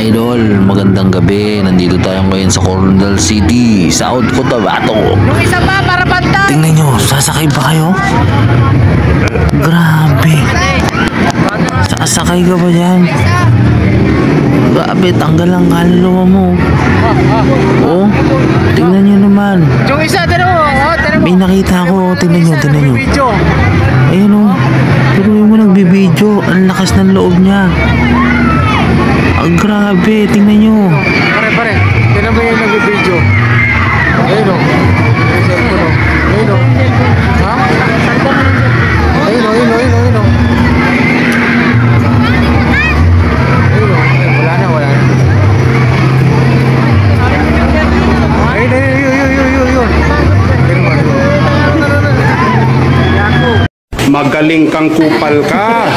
idol, magandang gabi. Nandito tayo ngayon sa Coronadal City, South Cotabato. Yung isa pa para pantay. Tingnan nyo, sasakay ba kayo? Grabe. Sasakay ka ba dyan? Grabe, tanggal ang kaluluwa mo. Oh, tingnan nyo naman. Yung isa, tinan mo. May nakita ako, tingnan nyo. Video. Ayun o, pero mo nagbibideo, ang lakas ng loob niya. Ang grabe, tingnan nyo. Pare. Tinan mo yung nag-video. Ayun o. Ayun o. Ha? Ayun o. Ayun o. Wala na. Ayun. Magaling kang kupal ka.